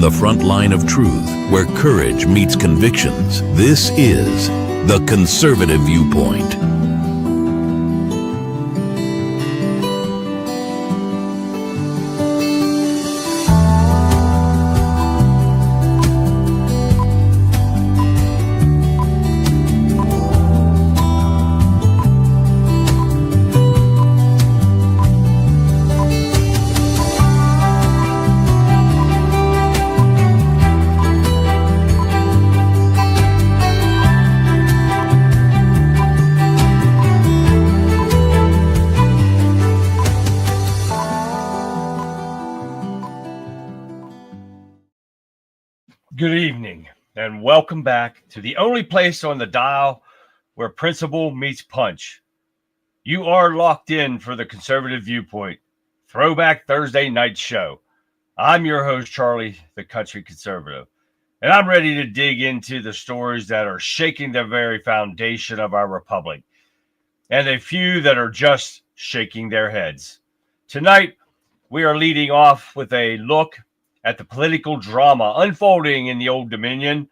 from the front line of truth, where courage meets convictions. This is The Conservative Viewpoint. Good evening, and welcome back to the only place on the dial where principle meets punch. You are locked in for the Conservative Viewpoint Throwback Thursday night show. I'm your host, Charlie, the Country Conservative, and I'm ready to dig into the stories that are shaking the very foundation of our republic, and a few that are just shaking their heads. Tonight, we are leading off with a look at the political drama unfolding in the Old Dominion.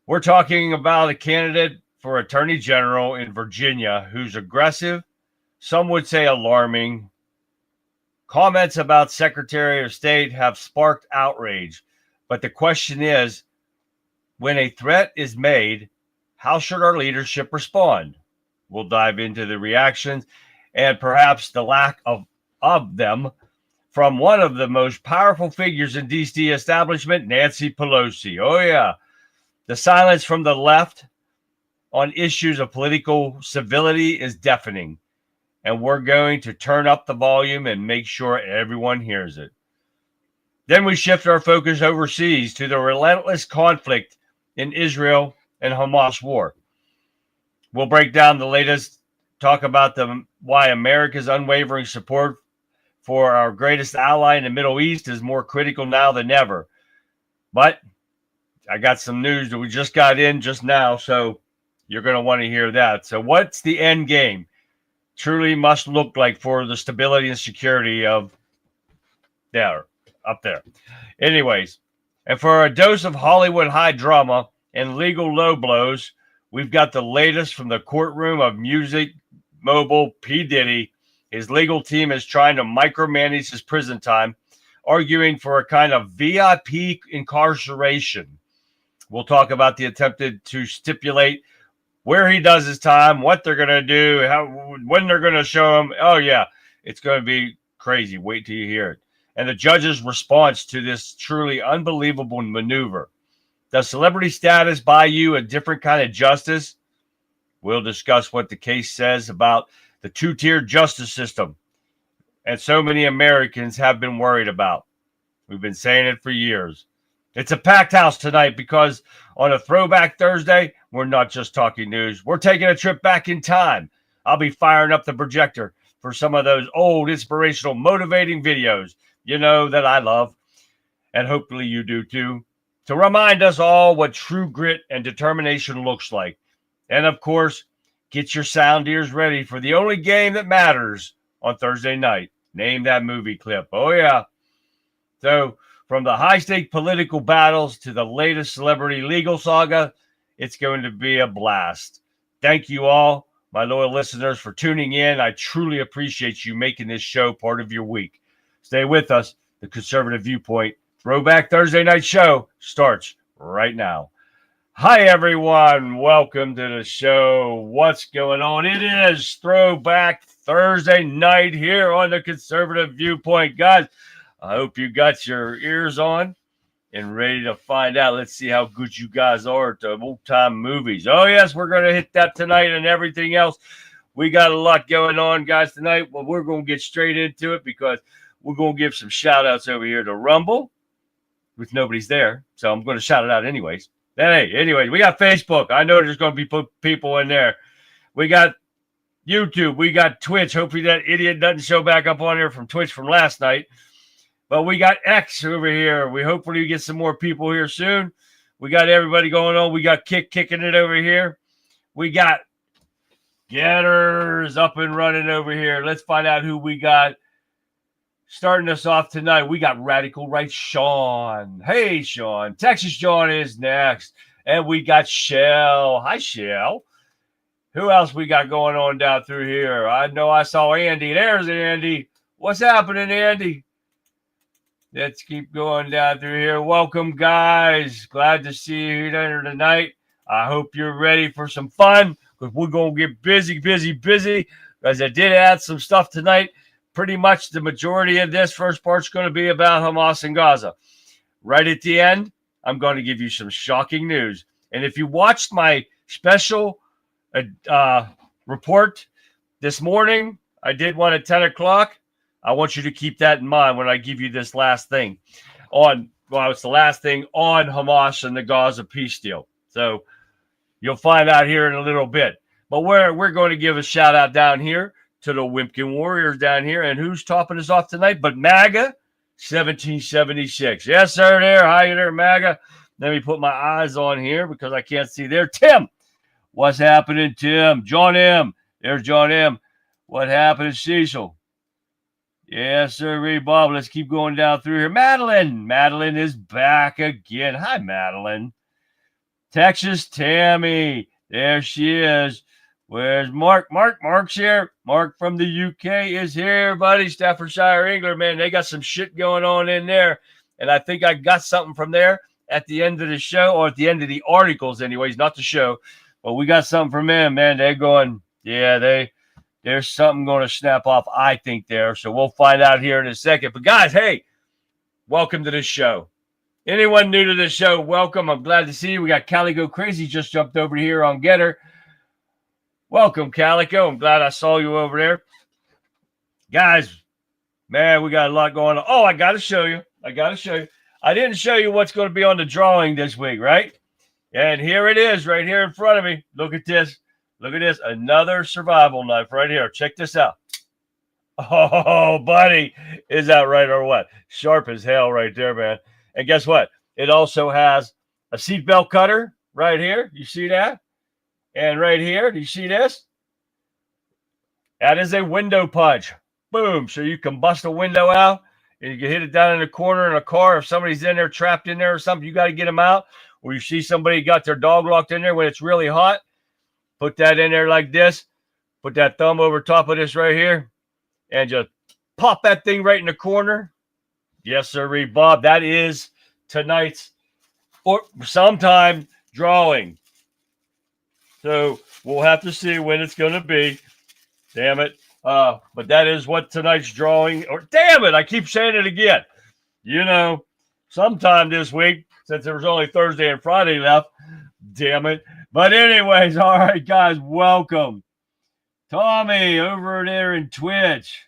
We're talking about a candidate for Attorney General in Virginia who's aggressive, some would say alarming. Comments about Secretary of State have sparked outrage. But the question is, when a threat is made, how should our leadership respond? We'll dive into the reactions and perhaps the lack of them from one of the most powerful figures in DC establishment, Nancy Pelosi. Oh, yeah. The silence from the left on issues of political civility is deafening, and we're going to turn up the volume and make sure everyone hears it. Then we shift our focus overseas to the relentless conflict in Israel and Hamas war. We'll break down the latest, talk about why America's unwavering support for our greatest ally in the Middle East is more critical now than ever. But I got some news that we just got in just now, so you're going to want to hear that. So what's the end game truly must look like for the stability and security of up there? Anyways, and for a dose of Hollywood high drama and legal low blows, we've got the latest from the courtroom of music mogul P. Diddy. His legal team is trying to micromanage his prison time, arguing for a kind of VIP incarceration. We'll talk about the attempted to stipulate where he does his time, what they're going to do, when they're going to show him. Oh, yeah, it's going to be crazy. Wait till you hear it. And the judge's response to this truly unbelievable maneuver. Does celebrity status buy you a different kind of justice? We'll discuss what the case says about the two-tier justice system, and so many Americans have been worried about. We've been saying it for years. It's a packed house tonight because on a Throwback Thursday, we're not just talking news. We're taking a trip back in time. I'll be firing up the projector for some of those old, inspirational, motivating videos, you know, that I love, and hopefully you do too, to remind us all what true grit and determination looks like. And of course, get your sound ears ready for the only game that matters on Thursday night. Name that movie clip. Oh, yeah. So from the high-stake political battles to the latest celebrity legal saga, it's going to be a blast. Thank you all, my loyal listeners, for tuning in. I truly appreciate you making this show part of your week. Stay with us. The Conservative Viewpoint Throwback Thursday night show starts right now. Hi, everyone. Welcome to the show. What's going on? It is Throwback Thursday night here on the Conservative Viewpoint. Guys, I hope you got your ears on and ready to find out. Let's see how good you guys are at the old-time movies. Oh, yes, we're going to hit that tonight and everything else. We got a lot going on, guys, tonight. Well, we're going to get straight into it because we're going to give some shout-outs over here to Rumble, which nobody's there, so I'm going to shout it out anyways. Hey, anyway, we got Facebook. I know there's going to be people in there. We got YouTube. We got Twitch. Hopefully that idiot doesn't show back up on here from Twitch from last night. But we got X over here. We hopefully get some more people here soon. We got everybody going on. We got kicking it over here. We got Getters up and running over here. Let's find out who we got. Starting us off tonight, we got Radical Right Sean. Hey, Sean. Texas John is next. And we got Shell. Hi, Shell. Who else we got going on down through here? I know I saw Andy. There's Andy. What's happening, Andy? Let's keep going down through here. Welcome, guys. Glad to see you here tonight. I hope you're ready for some fun because we're going to get busy, because I did add some stuff tonight. Pretty much the majority of this first part's going to be about Hamas and Gaza. Right at the end, I'm going to give you some shocking news. And if you watched my special report this morning, I did one at 10 o'clock. I want you to keep that in mind when I give you this last thing it's the last thing on Hamas and the Gaza peace deal. So you'll find out here in a little bit. But we're going to give a shout out down here to the Wimpkin Warriors down here. And who's topping us off tonight? But MAGA 1776. Yes, sir, there. Hi there, MAGA. Let me put my eyes on here because I can't see there. Tim. What's happening, Tim? John M. There's John M. What happened, Cecil? Yes, sir, Bob. Let's keep going down through here. Madeline. Madeline is back again. Hi, Madeline. Texas Tammy. There she is. Where's Mark? Mark's here. Mark from the UK is here, buddy. Staffordshire, England, man. They got some shit going on in there. And I think I got something from there at the end of the show, or at the end of the articles anyways, not the show. But we got something from them, man. They're going, there's something going to snap off, I think, there. So we'll find out here in a second. But, guys, hey, welcome to the show. Anyone new to the show, welcome. I'm glad to see you. We got Calico Crazy just jumped over here on Getter. Welcome, Calico. I'm glad I saw you over there. Guys, man, we got a lot going on. Oh, I got to show you. I didn't show you what's going to be on the drawing this week, right? And here it is right here in front of me. Look at this. Look at this. Another survival knife right here. Check this out. Oh, buddy. Is that right or what? Sharp as hell right there, man. And guess what? It also has a seatbelt cutter right here. You see that? And right here, do you see this? That is a window punch. Boom. So you can bust a window out and you can hit it down in the corner in a car. If somebody's in there, trapped in there or something, you got to get them out. Or you see somebody got their dog locked in there when it's really hot. Put that in there like this. Put that thumb over top of this right here. And just pop that thing right in the corner. Yes, sir, Bob. That is tonight's or sometime drawing. So we'll have to see when it's going to be. Damn it. But that is what tonight's drawing. Or damn it, I keep saying it again. You know, sometime this week, since there was only Thursday and Friday left. Damn it. But anyways, all right, guys, welcome. Tommy over there in Twitch.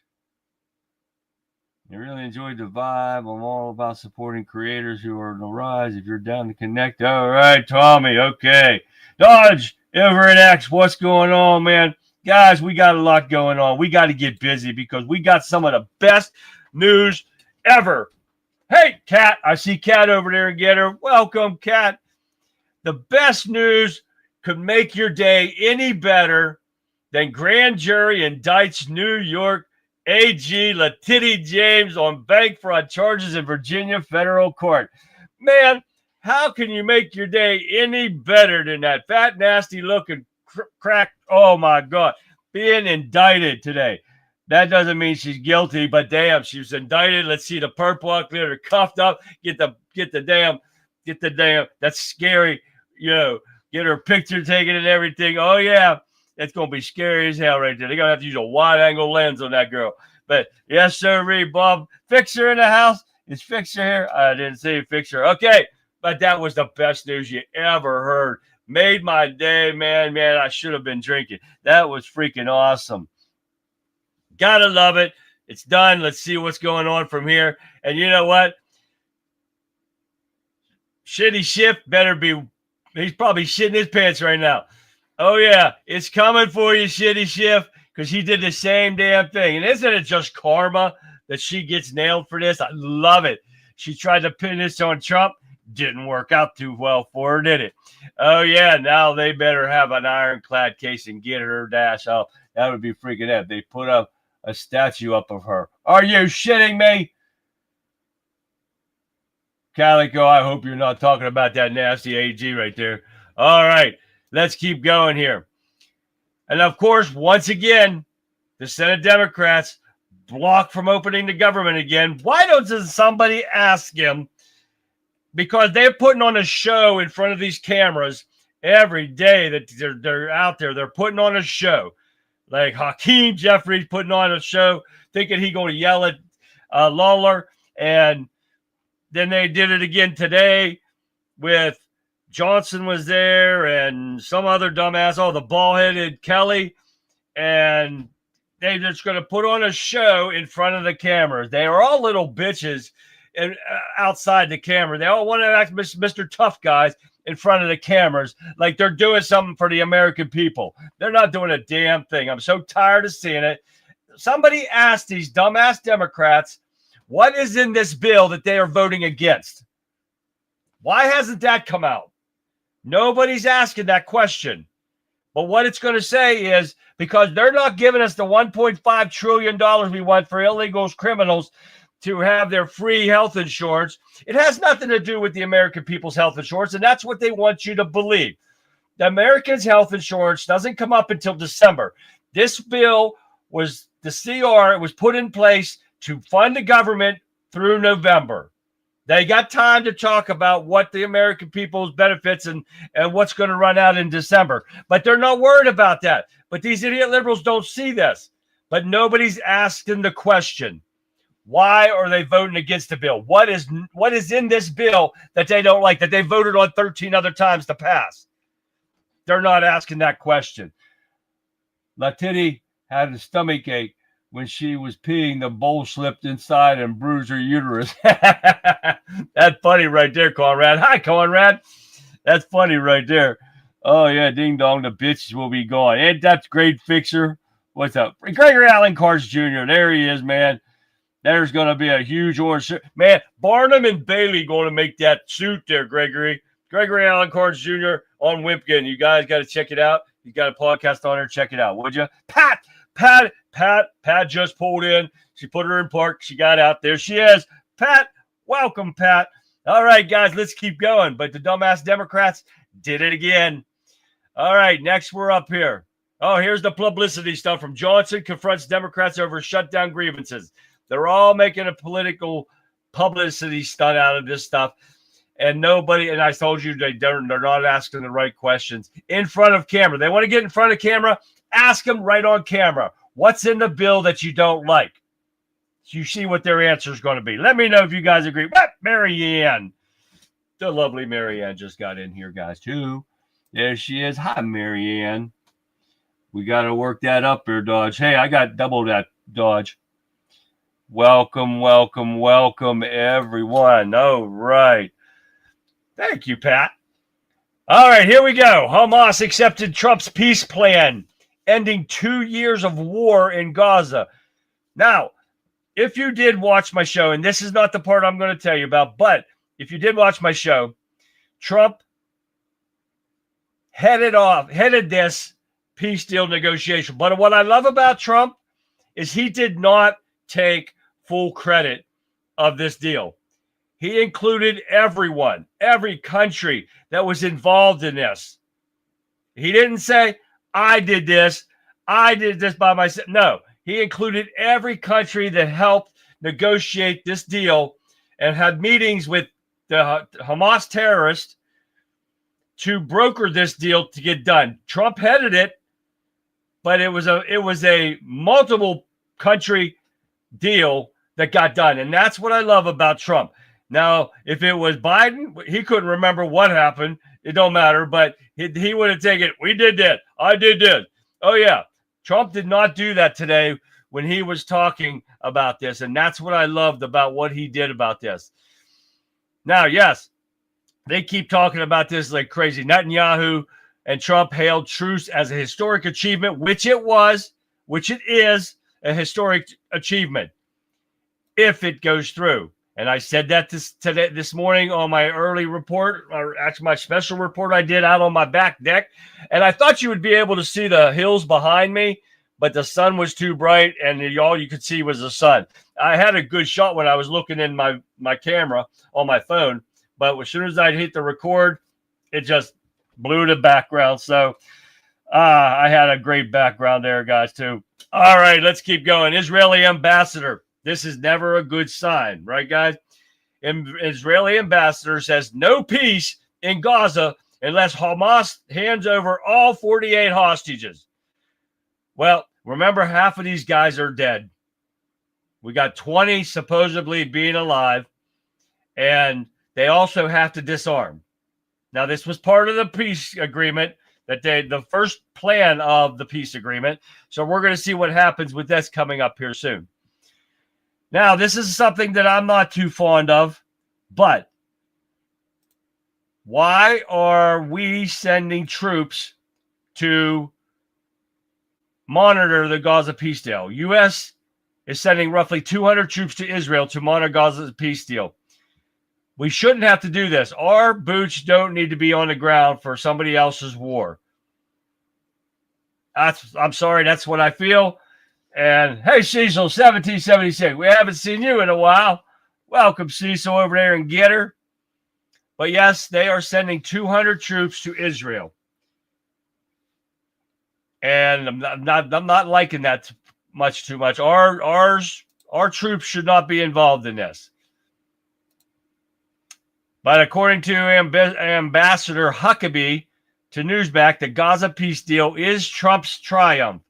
I really enjoyed the vibe. I'm all about supporting creators who are on the rise. If you're down to connect. All right, Tommy. Okay. Dodge over in X. What's going on, man? Guys, we got a lot going on. We got to get busy because we got some of the best news ever. Hey, Kat. I see Kat over there and get her. Welcome, Kat. The best news could make your day any better than grand jury indicts New York AG Letity James on bank fraud charges in Virginia federal court. Man, how can you make your day any better than that fat, nasty looking crack? Oh my God, being indicted today. That doesn't mean she's guilty, but damn, she was indicted. Let's see the purple, clear her cuffed up, get the damn. That's scary. You know, get her picture taken and everything. Oh yeah. It's going to be scary as hell right there. They're going to have to use a wide-angle lens on that girl. But, yes, sir, Bob. Fixer in the house. Is Fixer here? I didn't see Fixer. Okay. But that was the best news you ever heard. Made my day, man. Man, I should have been drinking. That was freaking awesome. Gotta love it. It's done. Let's see what's going on from here. And you know what? Shitty Shift better be – he's probably shitting his pants right now. Oh, yeah, it's coming for you, Shitty Shift, because he did the same damn thing. And isn't it just karma that she gets nailed for this? I love it. She tried to pin this on Trump. Didn't work out too well for her, did it? Oh, yeah, now they better have an ironclad case and get her dash off. That would be freaking out. They put up a statue up of her. Are you shitting me? Calico, I hope you're not talking about that nasty AG right there. All right, let's keep going here. And of course, once again, the Senate Democrats blocked from opening the government again. Why doesn't somebody ask him? Because they're putting on a show in front of these cameras every day that they're out there. They're putting on a show. Like Hakeem Jeffries putting on a show, thinking he's going to yell at Lawler. And then they did it again today with Johnson was there and some other dumbass, the bald-headed Kelly. And they're just going to put on a show in front of the cameras. They are all little bitches and outside the camera. They all want to act Mr. Tough Guys in front of the cameras like they're doing something for the American people. They're not doing a damn thing. I'm so tired of seeing it. Somebody asked these dumbass Democrats, what is in this bill that they are voting against? Why hasn't that come out? Nobody's asking that question. But what it's going to say is because they're not giving us the $1.5 trillion we want for illegal criminals to have their free health insurance. It has nothing to do with the American people's health insurance, and that's what they want you to believe. The Americans' health insurance doesn't come up until December. This bill was the CR. It was put in place to fund the government through November. They got time to talk about what the American people's benefits and what's going to run out in December. But they're not worried about that. But these idiot liberals don't see this. But nobody's asking the question. Why are they voting against the bill? What is in this bill that they don't like, that they voted on 13 other times to pass? They're not asking that question. Latiti had a stomach ache when she was peeing. The bowl slipped inside and bruised her uterus. That's funny right there, Conrad. Hi, Conrad. That's funny right there. Oh, yeah, ding dong, the bitches will be gone. Ain't that great fixer? What's up? Gregory Allen Carts Jr. There he is, man. There's going to be a huge orange suit. Man, Barnum and Bailey going to make that suit there, Gregory. Gregory Allen Carts Jr. on Wimpkin. You guys got to check it out. You got a podcast on her. Check it out, would you? Pat just pulled in. She put her in park. She got out. There she is. Pat, welcome, Pat. All right, guys, let's keep going. But the dumbass Democrats did it again. All right, next we're up here. Oh, here's the publicity stuff from Johnson confronts Democrats over shutdown grievances. They're all making a political publicity stunt out of this stuff. And nobody, and I told you they're not asking the right questions in front of camera. They want to get in front of camera. Ask them right on camera. What's in the bill that you don't like? So you see what their answer is going to be. Let me know if you guys agree. What? Marianne. The lovely Marianne just got in here, guys, too. There she is. Hi, Marianne. We got to work that up here, Dodge. Hey, I got double that, Dodge. Welcome, welcome, welcome, everyone. All right. Thank you, Pat. All right, here we go. Hamas accepted Trump's peace plan, ending 2 years of war in Gaza. Now, if you did watch my show, and this is not the part I'm going to tell you about, but if you did watch my show, Trump headed this peace deal negotiation. But what I love about Trump is he did not take full credit of this deal. He included everyone, every country that was involved in this. He didn't say, I did this by myself. No, he included every country that helped negotiate this deal and had meetings with the Hamas terrorists to broker this deal to get done. Trump headed it, but it was a multiple country deal that got done. And that's what I love about Trump. Now, if it was Biden, he couldn't remember what happened. It don't matter, but he would have taken, we did that. I did this. Oh, yeah. Trump did not do that today when he was talking about this. And that's what I loved about what he did about this. Now, yes, they keep talking about this like crazy. Netanyahu and Trump hailed truce as a historic achievement, which it is a historic achievement if it goes through. And I said that this morning on my early report, or actually my special report I did out on my back deck. And I thought you would be able to see the hills behind me, but the sun was too bright, and all you could see was the sun. I had a good shot when I was looking in my camera on my phone, but as soon as I hit the record, it just blew the background. So I had a great background there, guys, too. All right, let's keep going. Israeli ambassador. This is never a good sign, right, guys? Israeli ambassador says no peace in Gaza unless Hamas hands over all 48 hostages. Well, remember, half of these guys are dead. We got 20 supposedly being alive, and they also have to disarm. Now, this was part of the peace agreement, the first plan of the peace agreement. So we're going to see what happens with this coming up here soon. Now, this is something that I'm not too fond of, but why are we sending troops to monitor the Gaza peace deal? U.S. is sending roughly 200 troops to Israel to monitor Gaza's peace deal. We shouldn't have to do this. Our boots don't need to be on the ground for somebody else's war. I'm sorry, that's what I feel. And hey, Cecil, 1776. We haven't seen you in a while. Welcome, Cecil, over there in Getter. But yes, they are sending 200 troops to Israel. And I'm not liking that too much. Our troops should not be involved in this. But according to Ambassador Huckabee to Newsmax, the Gaza peace deal is Trump's triumph.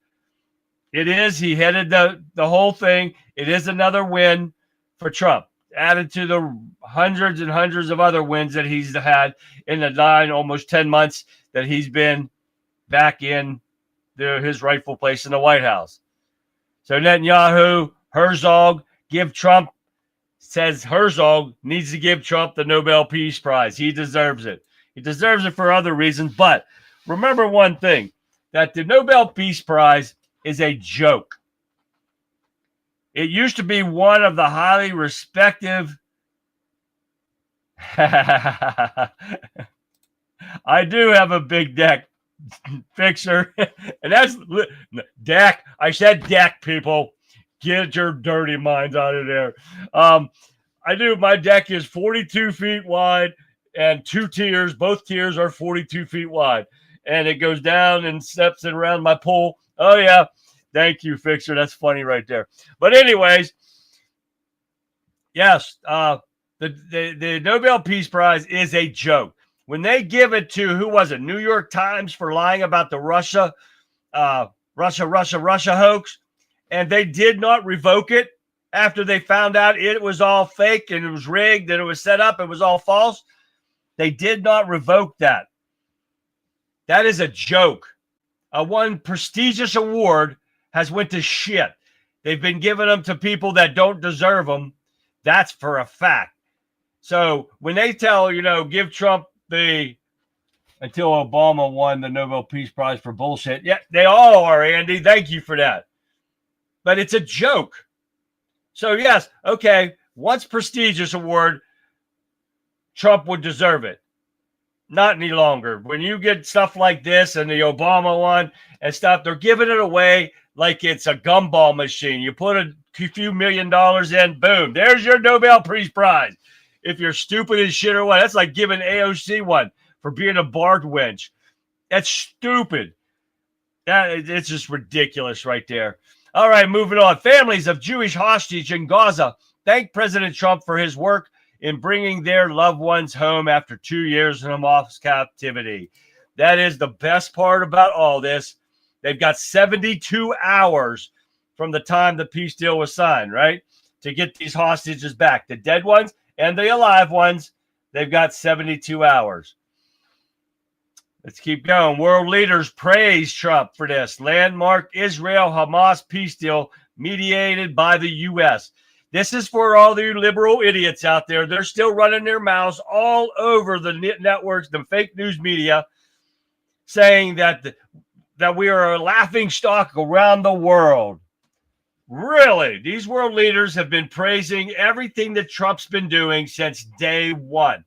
It is. He headed the whole thing. It is another win for Trump, added to the hundreds and hundreds of other wins that he's had in the almost 10 months that he's been back in his rightful place in the White House. So Netanyahu, Herzog, says Herzog needs to give Trump the Nobel Peace Prize. He deserves it. He deserves it for other reasons. But remember one thing, that the Nobel Peace Prize is a joke. It used to be one of the highly respected. I do have a big deck, Fixer. And that's deck. I said deck, people. Get your dirty minds out of there. I do. My deck is 42 feet wide and 2 tiers. Both tiers are 42 feet wide. And it goes down and steps it around my pool. Oh, yeah. Thank you, Fixer. That's funny right there. But anyways, yes, the Nobel Peace Prize is a joke. When they give it to, who was it, New York Times for lying about the Russia hoax, and they did not revoke it after they found out it was all fake and it was rigged and it was set up, it was all false. They did not revoke that. That is a joke. One prestigious award has went to shit. They've been giving them to people that don't deserve them. That's for a fact. So when they tell, give Trump until Obama won the Nobel Peace Prize for bullshit. Yeah, they all are, Andy. Thank you for that. But it's a joke. So yes, okay, once prestigious award, Trump would deserve it. Not any longer. When you get stuff like this and the Obama one and stuff, they're giving it away like it's a gumball machine. You put a few $1 million in, boom, there's your Nobel Peace Prize. If you're stupid as shit or what, that's like giving AOC one for being a barred wench. That's stupid. It's just ridiculous right there. All right, moving on. Families of Jewish hostages in Gaza thank President Trump for his work in bringing their loved ones home after 2 years in Hamas captivity. That is the best part about all this. They've got 72 hours from the time the peace deal was signed, right, to get these hostages back. The dead ones and the alive ones, they've got 72 hours. Let's keep going. World leaders praise Trump for this landmark Israel-Hamas peace deal mediated by the U.S. This is for all the liberal idiots out there. They're still running their mouths all over the networks, the fake news media, saying that we are a laughing stock around the world. Really, these world leaders have been praising everything that Trump's been doing since day one.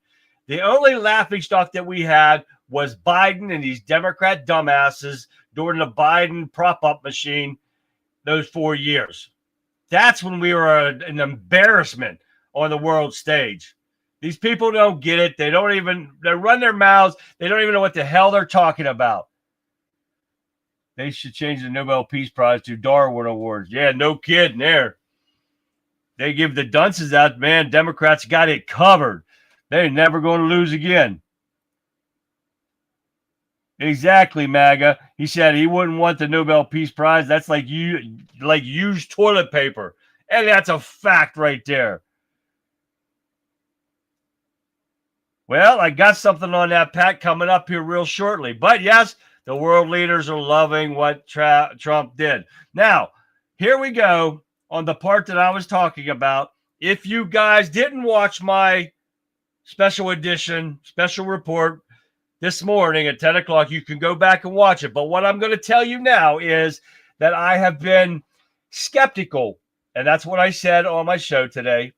The only laughing stock that we had was Biden and these Democrat dumbasses during the Biden prop-up machine those 4 years. That's when we were an embarrassment on the world stage. These people don't get it. They run their mouths. They don't even know what the hell they're talking about. They should change the Nobel Peace Prize to Darwin Awards. Yeah, no kidding there. They give the dunces out, man. Democrats got it covered. They're never going to lose again. Exactly, MAGA. He said he wouldn't want the Nobel Peace Prize. That's like used toilet paper. And that's a fact right there. Well, I got something on that, Pat, coming up here real shortly. But yes, the world leaders are loving what Trump did. Now, here we go on the part that I was talking about. If you guys didn't watch my special edition, special report this morning at 10 o'clock, you can go back and watch it. But what I'm going to tell you now is that I have been skeptical. And that's what I said on my show today,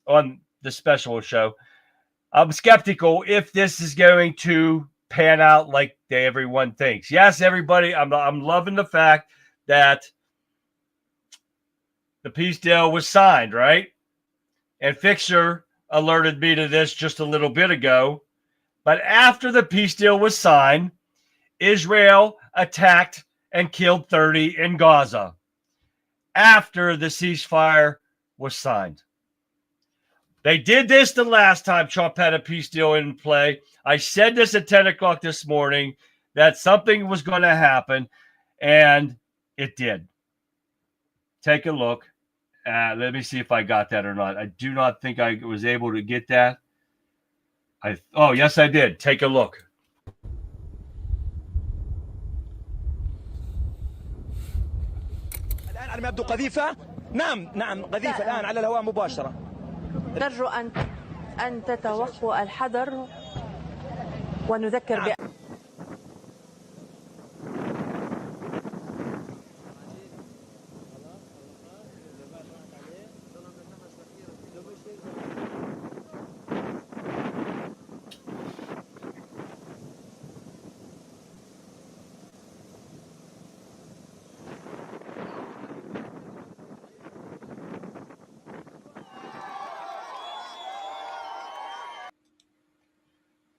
on the special show. I'm skeptical if this is going to pan out like everyone thinks. Yes, everybody, I'm loving the fact that the peace deal was signed, right? And Fixer alerted me to this just a little bit ago. But after the peace deal was signed, Israel attacked and killed 30 in Gaza. After the ceasefire was signed. They did this the last time Trump had a peace deal in play. I said this at 10 o'clock this morning, that something was going to happen, and it did. Take a look. Let me see if I got that or not. I do not think I was able to get that. Oh, yes, I did. Take a look. الآن على ما يبدو قذيفة. نعم قذيفة الآن على الهواء مباشرة. نرجو أن تتوقوا الحذر ونذكر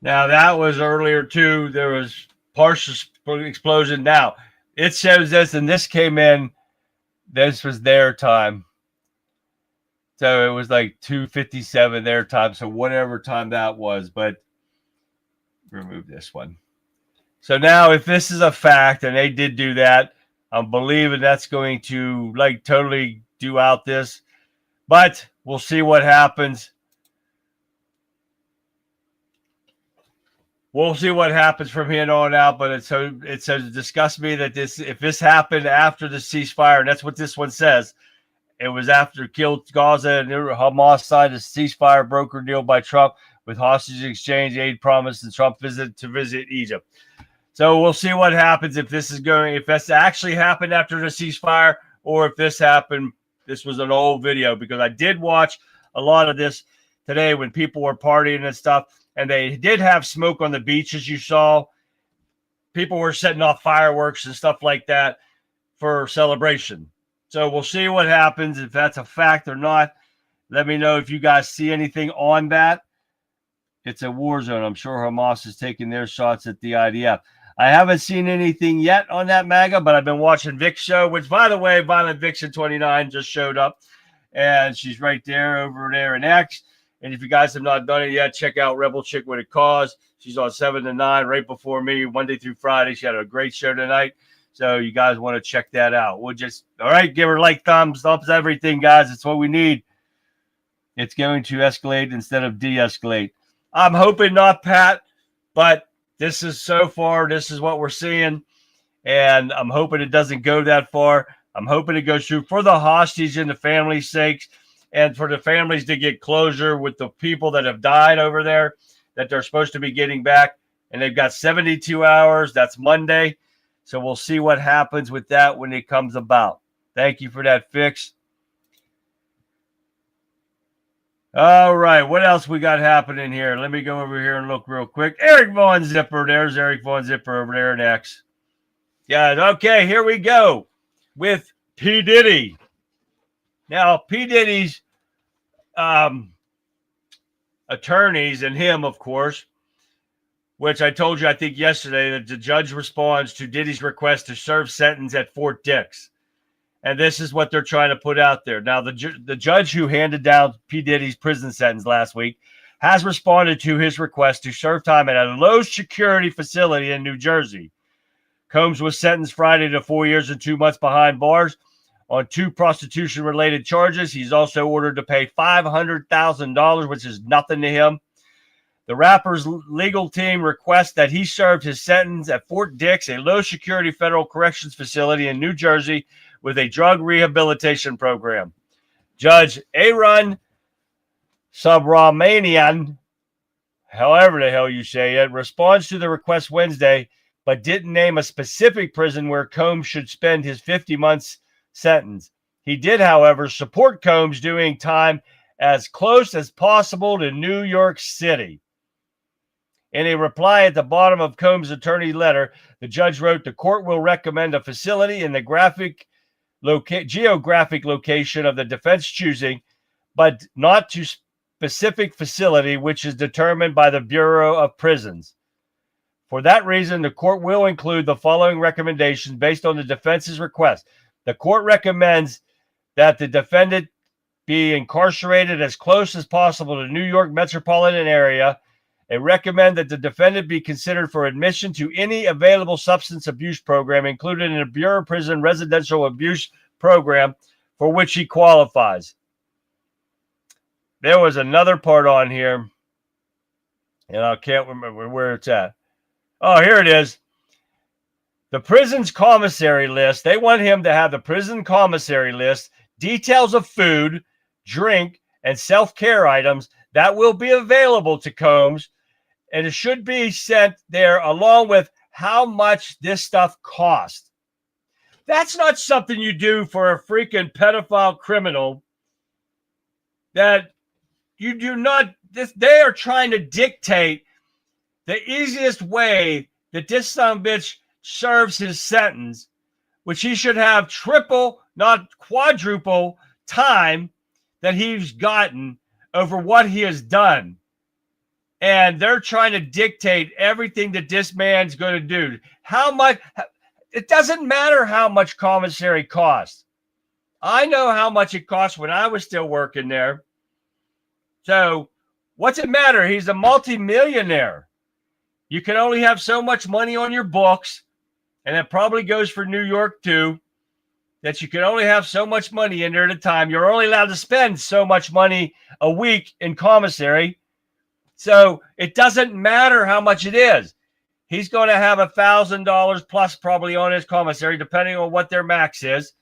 Now, that was earlier, too. There was partial explosion. Now, it shows this, and this came in. This was their time. So it was like 2:57 their time. So whatever time that was. But remove this one. So now, if this is a fact, and they did do that, I'm believing that's going to, totally do out this. But we'll see what happens. We'll see what happens from here on out, but it says disgust me that if this happened after the ceasefire, and that's what this one says, it was after killed Gaza and Hamas signed a ceasefire broker deal by Trump with hostage exchange, aid promised, and Trump visit Egypt. So we'll see what happens if this actually happened after the ceasefire, or if this happened. This was an old video, because I did watch a lot of this today when people were partying and stuff. And they did have smoke on the beach, as you saw. People were setting off fireworks and stuff like that for celebration. So we'll see what happens, if that's a fact or not. Let me know if you guys see anything on that. It's a war zone. I'm sure Hamas is taking their shots at the IDF. I haven't seen anything yet on that, MAGA, but I've been watching Vic's show, which, by the way, Violent Vixen 29 just showed up. And she's right there over there in X. And if you guys have not done it yet, check out Rebel Chick with a Cause. She's on 7 to 9 right before me, Monday through Friday. She had a great show tonight. So you guys want to check that out. We'll just, all right, give her thumbs, everything, guys. It's what we need. It's going to escalate instead of de-escalate. I'm hoping not, Pat, but this is what we're seeing. And I'm hoping it doesn't go that far. I'm hoping it goes through for the hostage and the family's sakes. And for the families to get closure with the people that have died over there that they're supposed to be getting back. And they've got 72 hours. That's Monday. So we'll see what happens with that when it comes about. Thank you for that fix. All right. What else we got happening here? Let me go over here and look real quick. Eric Von Zipper. There's Eric Von Zipper over there next. Yeah. Okay. Here we go with P. Diddy. Now, P. Diddy's attorneys and him, of course, which I told you, I think yesterday, that the judge responds to Diddy's request to serve sentence at Fort Dix. And this is what they're trying to put out there. Now, the judge who handed down P. Diddy's prison sentence last week has responded to his request to serve time at a low-security facility in New Jersey. Combs was sentenced Friday to 4 years and 2 months behind bars on 2 prostitution-related charges. He's also ordered to pay $500,000, which is nothing to him. The rapper's legal team requests that he served his sentence at Fort Dix, a low-security federal corrections facility in New Jersey with a drug rehabilitation program. Judge Aaron Subramanian, however the hell you say it, responds to the request Wednesday, but didn't name a specific prison where Combs should spend his 50 months sentence. He did, however, support Combs doing time as close as possible to New York City. In a reply at the bottom of Combs' attorney letter, the judge wrote, the court will recommend a facility in the geographic location of the defense choosing, but not to specific facility, which is determined by the Bureau of Prisons. For that reason, the court will include the following recommendations based on the defense's request. The court recommends that the defendant be incarcerated as close as possible to New York metropolitan area. They recommend that the defendant be considered for admission to any available substance abuse program included in a Bureau of Prison residential abuse program for which he qualifies. There was another part on here, and I can't remember where it's at. Oh, here it is. The prison's commissary list. They want him to have the prison commissary list, details of food, drink, and self-care items that will be available to Combs, and it should be sent there along with how much this stuff costs. That's not something you do for a freaking pedophile criminal. That you do not. They are trying to dictate the easiest way that this son of a bitch serves his sentence, which he should have triple, not quadruple time that he's gotten over what he has done. And they're trying to dictate everything that this man's going to do. How much? It doesn't matter how much commissary costs. I know how much it cost when I was still working there. So what's it matter? He's a multimillionaire. You can only have so much money on your books, and it probably goes for New York too, that you can only have so much money in there at a time. You're only allowed to spend so much money a week in commissary. So it doesn't matter how much it is. He's going to have $1,000 plus probably on his commissary, depending on what their max is.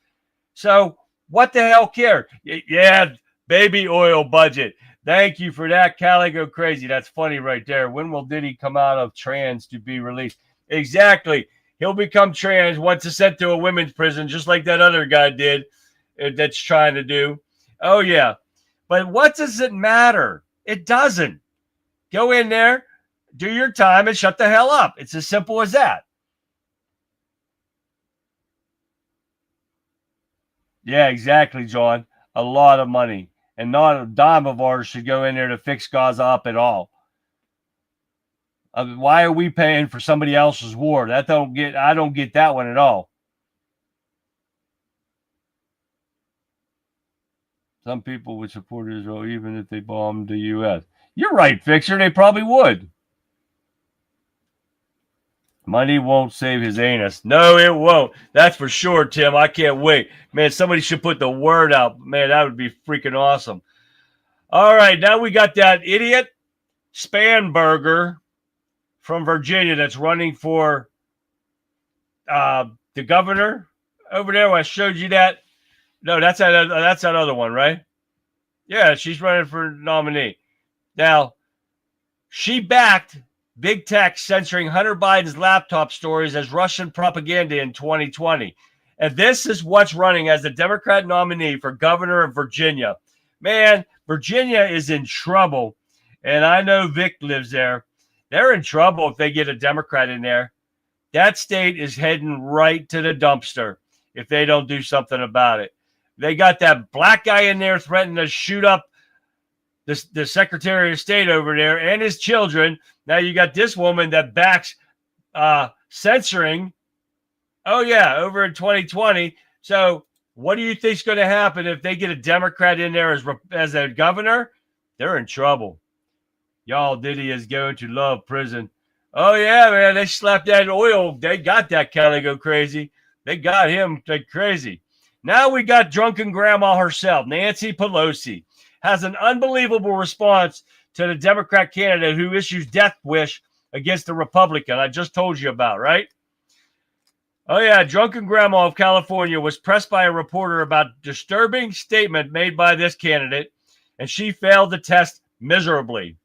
So what the hell care? Yeah, baby oil budget. Thank you for that, Cali Go Crazy. That's funny right there. When will Diddy come out of trans to be released? Exactly. He'll become trans once it's sent to a women's prison, just like that other guy did that's trying to do. Oh, yeah. But what does it matter? It doesn't. Go in there, do your time, and shut the hell up. It's as simple as that. Yeah, exactly, John. A lot of money. And not a dime of ours should go in there to fix Gaza up at all. Why are we paying for somebody else's war? I don't get that one at all. Some people would support Israel even if they bombed the U.S. You're right, Fixer. They probably would. Money won't save his anus. No, it won't. That's for sure, Tim. I can't wait. Man, somebody should put the word out. Man, that would be freaking awesome. All right, now we got that idiot Spanberger from Virginia that's running for the governor over there. When I showed you that. No, that's that other one, right? Yeah, she's running for nominee. Now, she backed big tech censoring Hunter Biden's laptop stories as Russian propaganda in 2020. And this is what's running as the Democrat nominee for governor of Virginia. Man, Virginia is in trouble. And I know Vic lives there. They're in trouble if they get a Democrat in there. That state is heading right to the dumpster. if they don't do something about it. They got that black guy in there threatening to shoot up the Secretary of State over there and his children. Now you got this woman that backs censoring. Oh, yeah, over in 2020. So what do you think is going to happen if they get a Democrat in there as a governor? They're in trouble. Y'all, Diddy is going to love prison. Oh, yeah, man, they slapped that oil. They got that Kelly go crazy. They got him like crazy. Now we got drunken grandma herself, Nancy Pelosi, has an unbelievable response to the Democrat candidate who issues death wish against the Republican I just told you about, right? Oh, yeah, drunken grandma of California was pressed by a reporter about disturbing statement made by this candidate, and she failed the test miserably.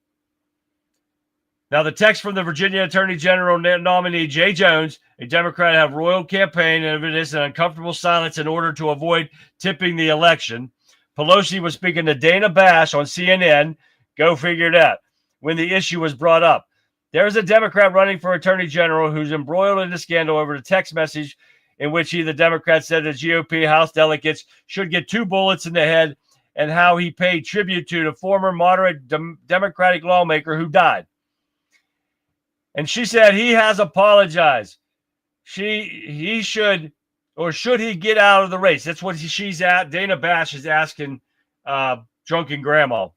Now, the text from the Virginia Attorney General nominee Jay Jones, a Democrat, have roiled campaign and it is an uncomfortable silence in order to avoid tipping the election. Pelosi was speaking to Dana Bash on CNN. Go figure that. When the issue was brought up, there is a Democrat running for Attorney General who's embroiled in a scandal over the text message in which he, the Democrat, said that GOP House delegates should get 2 bullets in the head, and how he paid tribute to the former moderate Democratic lawmaker who died. And she said he has apologized. He should, or should he get out of the race? That's what she's at. Dana Bash is asking drunken grandma.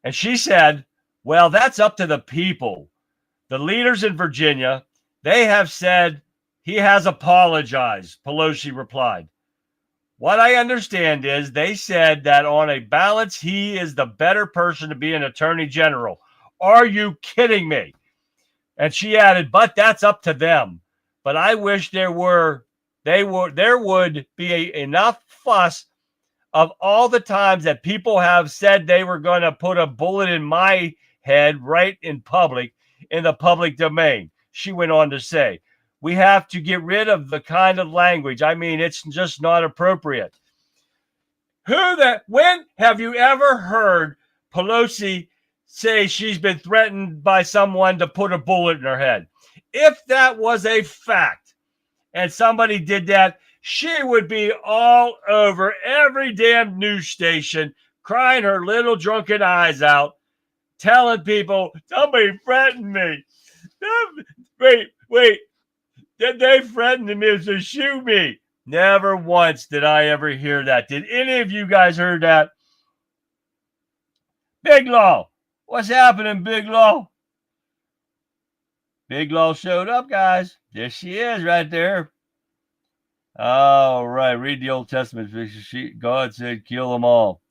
And she said, well, that's up to the people. The leaders in Virginia, they have said he has apologized, Pelosi replied. What I understand is they said that on a balance, he is the better person to be an attorney general. Are you kidding me? And she added, but that's up to them. But I wish there would be enough fuss of all the times that people have said they were going to put a bullet in my head right in public, in the public domain. She went on to say, we have to get rid of the kind of language. I mean, it's just not appropriate. When have you ever heard Pelosi say she's been threatened by someone to put a bullet in her head? If that was a fact and somebody did that, she would be all over every damn news station, crying her little drunken eyes out, telling people, somebody threatened me. Wait. Did they threaten me to shoot me? Never once did I ever hear that. Did any of you guys heard that? Big Law. What's happening, Big Law? Big Law showed up, guys. There she is right there. All right. Read the Old Testament. God said, kill them all.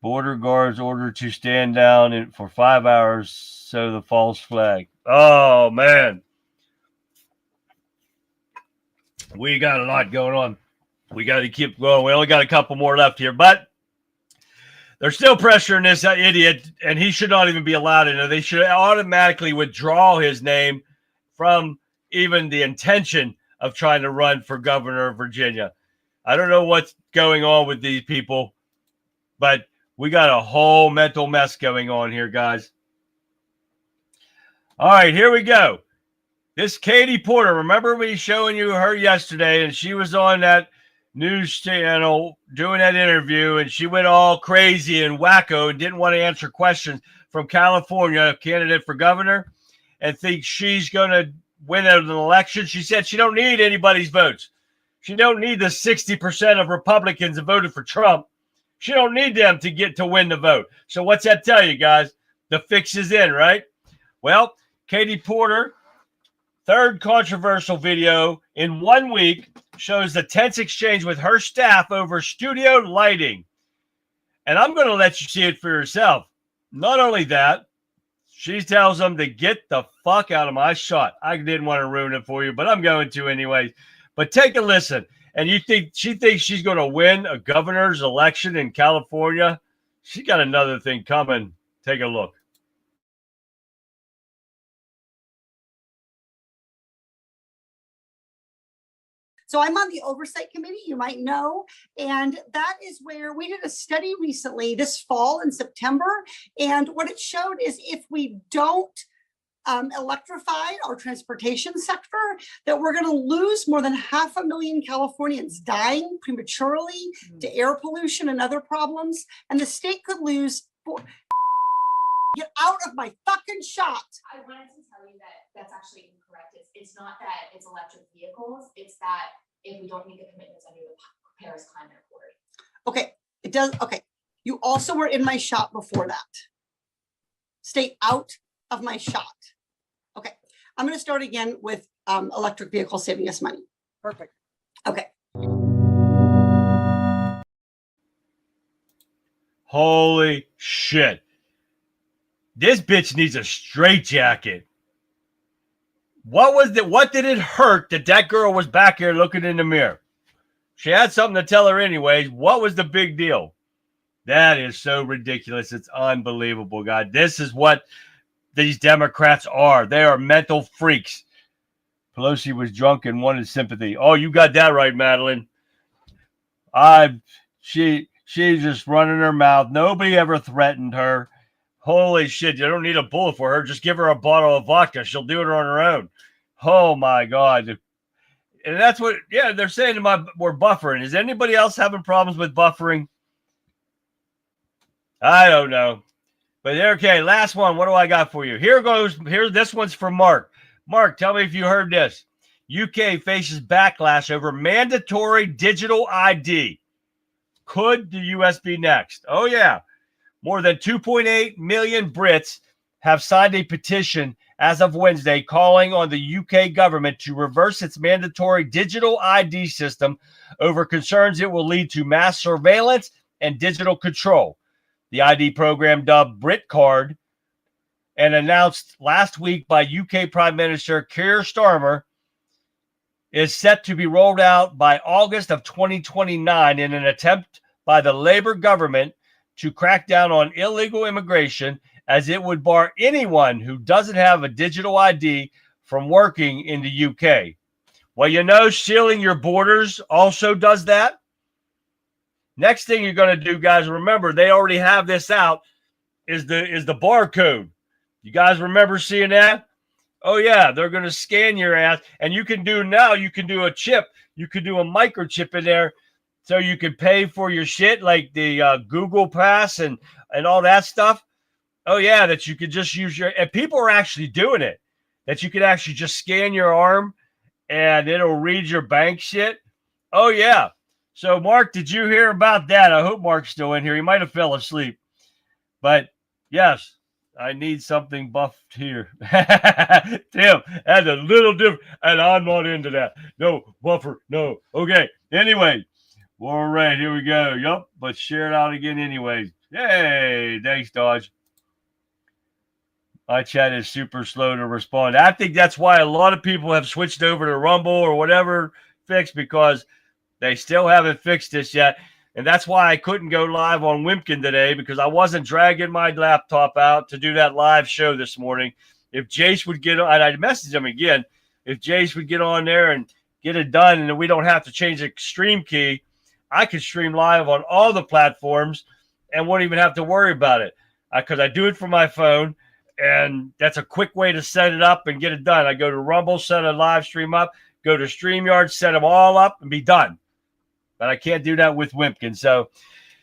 Border guards ordered to stand down for 5 hours, so the false flag. Oh, man. We got a lot going on. We got to keep going. We only got a couple more left here, but they're still pressuring this idiot, and he should not even be allowed in there. They should automatically withdraw his name from even the intention of trying to run for governor of Virginia. I don't know what's going on with these people, but we got a whole mental mess going on here, guys. All right, here we go. This Katie Porter, remember me showing you her yesterday, and she was on that news channel doing that interview, and she went all crazy and wacko and didn't want to answer questions from California, a candidate for governor, and thinks she's going to win an election. She said she don't need anybody's votes. She don't need the 60% of Republicans that voted for Trump. She don't need them to win the vote. So what's that tell you, guys? The fix is in, right? Well, Katie Porter, third controversial video in 1 week, shows the tense exchange with her staff over studio lighting. And I'm going to let you see it for yourself. Not only that, she tells them to get the fuck out of my shot. I didn't want to ruin it for you, but I'm going to anyway. But take a listen. And you think she thinks she's going to win a governor's election in California? She got another thing coming. Take a look. So I'm on the oversight committee, you might know, and that is where we did a study recently this fall in September. And what it showed is if we don't electrified our transportation sector, that we're going to lose more than 500,000 Californians dying prematurely to air pollution and other problems. And the state could lose. Get out of my fucking shot. I wanted to tell you that that's actually incorrect. It's not that it's electric vehicles. It's that if we don't meet the commitments under the Paris Climate Accord. Okay, it does. Okay, you also were in my shot before that. Stay out of my shot. Okay, I'm going to start again with electric vehicles saving us money. Perfect. Okay. Holy shit. This bitch needs a straitjacket. What did it hurt that girl was back here looking in the mirror? She had something to tell her anyways. What was the big deal? That is so ridiculous. It's unbelievable, God. This is what these Democrats are. They are mental freaks. Pelosi was drunk and wanted sympathy. Oh, you got that right, Madeline. She's just running her mouth. Nobody ever threatened her. Holy shit, you don't need a bullet for her. Just give her a bottle of vodka. She'll do it on her own. Oh, my God. And that's what, yeah, they're saying we're buffering. Is anybody else having problems with buffering? I don't know. But okay, last one. What do I got for you? Here goes. This one's for Mark. Mark, tell me if you heard this. UK faces backlash over mandatory digital ID. Could the US be next? Oh, yeah. More than 2.8 million Brits have signed a petition as of Wednesday calling on the UK government to reverse its mandatory digital ID system over concerns it will lead to mass surveillance and digital control. The ID program, dubbed BritCard and announced last week by UK Prime Minister Keir Starmer, is set to be rolled out by August of 2029 in an attempt by the Labour government to crack down on illegal immigration, as it would bar anyone who doesn't have a digital ID from working in the UK. Well, you know, sealing your borders also does that. Next thing you're going to do, guys, remember, they already have this out, is the barcode. You guys remember seeing that? Oh, yeah, they're going to scan your ass. And you can do a chip. You can do a microchip in there so you can pay for your shit like the Google Pass and all that stuff. Oh, yeah, that you could just use and people are actually doing it, that you could actually just scan your arm and it'll read your bank shit. Oh, yeah. So, Mark, did you hear about that? I hope Mark's still in here. He might have fell asleep. But, yes, I need something buffed here. Tim, that's a little different, and I'm not into that. No, buffer, no. Okay, anyway. All right, here we go. Yup, but share it out again anyways. Hey, thanks, Dodge. My chat is super slow to respond. I think that's why a lot of people have switched over to Rumble or whatever fixed, because they still haven't fixed this yet. And that's why I couldn't go live on Wimpkin today, because I wasn't dragging my laptop out to do that live show this morning. If Jace would get on, and I messaged him again, if Jace would get on there and get it done and we don't have to change the stream key, I could stream live on all the platforms and won't even have to worry about it, because I do it from my phone, and that's a quick way to set it up and get it done. I go to Rumble, set a live stream up, go to StreamYard, set them all up, and be done. But I can't do that with Wimpkin. So,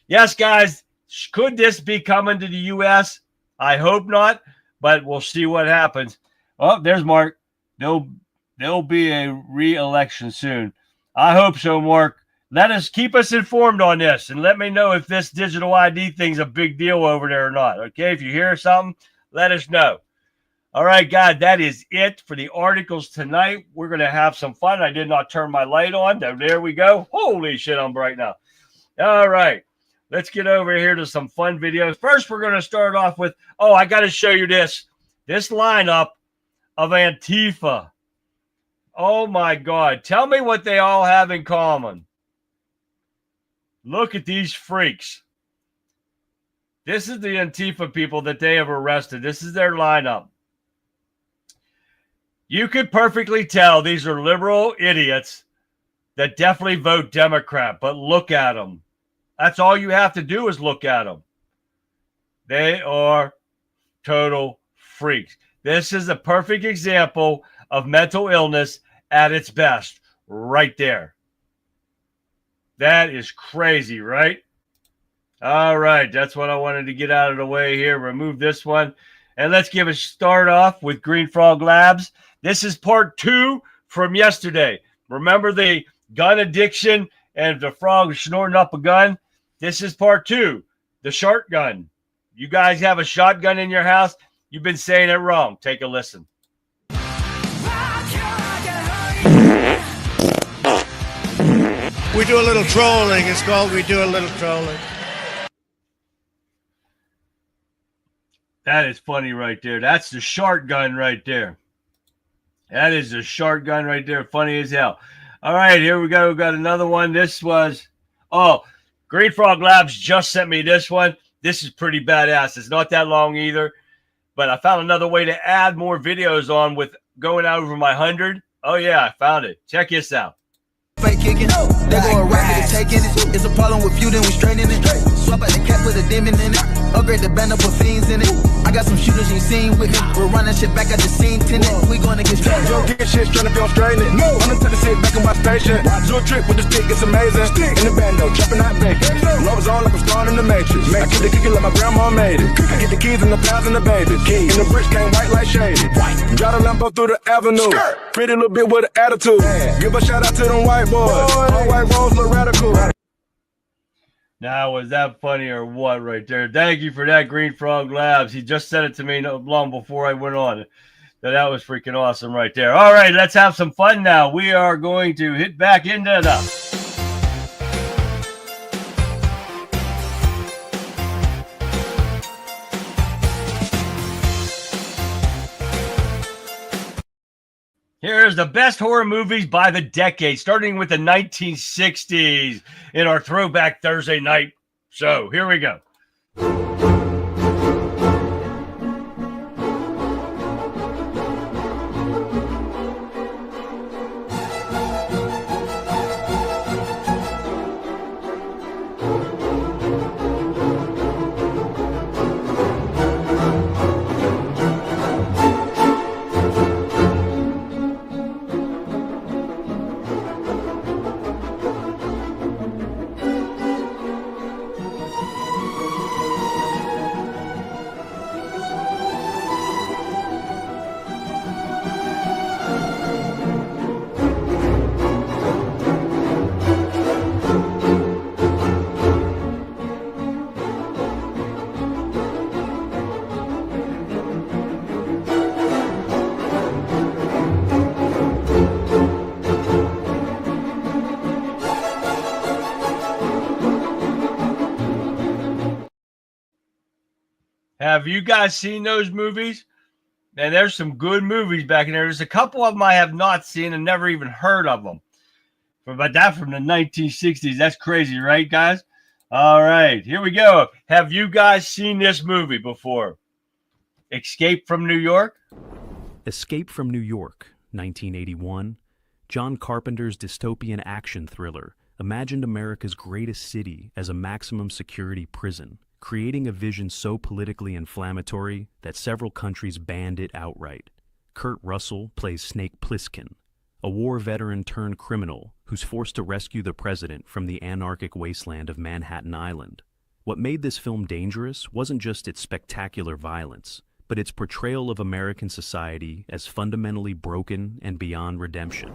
yes, guys, could this be coming to the U.S.? I hope not, but we'll see what happens. Oh, there's Mark. There'll be a re-election soon. I hope so, Mark. Keep us informed on this, and let me know if this digital ID thing's a big deal over there or not. Okay, if you hear something, let us know. All right, guys, that is it for the articles tonight. We're going to have some fun. I did not turn my light on. There we go. Holy shit, I'm bright now. All right, let's get over here to some fun videos. First, we're going to start off with, I got to show you this lineup of Antifa. Oh, my God. Tell me what they all have in common. Look at these freaks. This is the Antifa people that they have arrested. This is their lineup. You could perfectly tell these are liberal idiots that definitely vote Democrat, but look at them. That's all you have to do is look at them. They are total freaks. This is a perfect example of mental illness at its best right there. That is crazy, right? All right, that's what I wanted to get out of the way here. Remove this one. And let's give a start off with Green Frog Labs. This is part 2 from yesterday. Remember the gun addiction and the frog snorting up a gun? This is part 2, the shotgun. You guys have a shotgun in your house? You've been saying it wrong. Take a listen. We do a little trolling. It's called We Do a Little Trolling. That is funny right there. That's the shotgun right there. That is the shotgun right there. Funny as hell. All right, here we go. We got another one. This was, Green Frog Labs just sent me this one. This is pretty badass. It's not that long either, but I found another way to add more videos on with going out over my 100. Oh yeah, I found it. Check this out. Fake kicking, they go a racket to taking it. It's a problem with you, then we straightening it. Swap out the cap with a demon in it. Upgrade the band up with fiends in it. I got some shooters you seen with me. We're running shit back at the scene tenant. We gonna get straight. Joe get shit straight up, straighten it. I'm gonna take the sit back in my station. Do a trick with the stick, it's amazing. In the band though, chopping out bacon. Rovers on like I'm starting in the Matrix. I keep the cookie like my grandma made it. I get the keys and the pals and the baby. And the bricks came white like shady. Drive the Lambo through the avenue. Pretty little bit with an attitude. Give a shout out to them white boys. All white rolls look radical. Now, was that funny or what right there? Thank you for that, Green Frog Labs. He just said it to me not long before I went on. That was freaking awesome right there. All right, let's have some fun now. We are going to hit back into the... Here's the best horror movies by the decade, starting with the 1960s in our Throwback Thursday night show. Here we go. Have you guys seen those movies? And there's some good movies back in there. There's a couple of them I have not seen and never even heard of them. But that from the 1960s, that's crazy, right, guys? All right, here we go. Have you guys seen this movie before? Escape from New York? Escape from New York, 1981. John Carpenter's dystopian action thriller imagined America's greatest city as a maximum security prison, creating a vision so politically inflammatory that several countries banned it outright. Kurt Russell plays Snake Plissken, a war veteran turned criminal who's forced to rescue the president from the anarchic wasteland of Manhattan Island. What made this film dangerous wasn't just its spectacular violence, but its portrayal of American society as fundamentally broken and beyond redemption.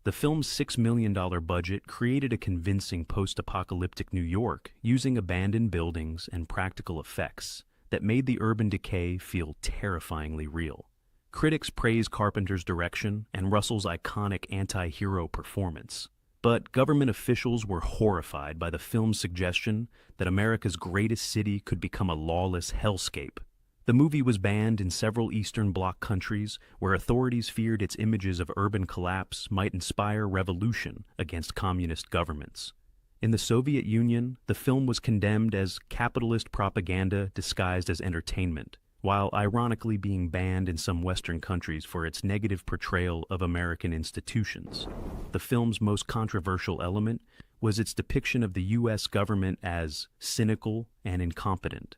The film's $6 million budget created a convincing post-apocalyptic New York using abandoned buildings and practical effects that made the urban decay feel terrifyingly real. Critics praise Carpenter's direction and Russell's iconic anti-hero performance, but government officials were horrified by the film's suggestion that America's greatest city could become a lawless hellscape. The movie was banned in several Eastern Bloc countries where authorities feared its images of urban collapse might inspire revolution against communist governments. In the Soviet Union, the film was condemned as capitalist propaganda disguised as entertainment, while ironically being banned in some Western countries for its negative portrayal of American institutions. The film's most controversial element was its depiction of the U.S. government as cynical and incompetent,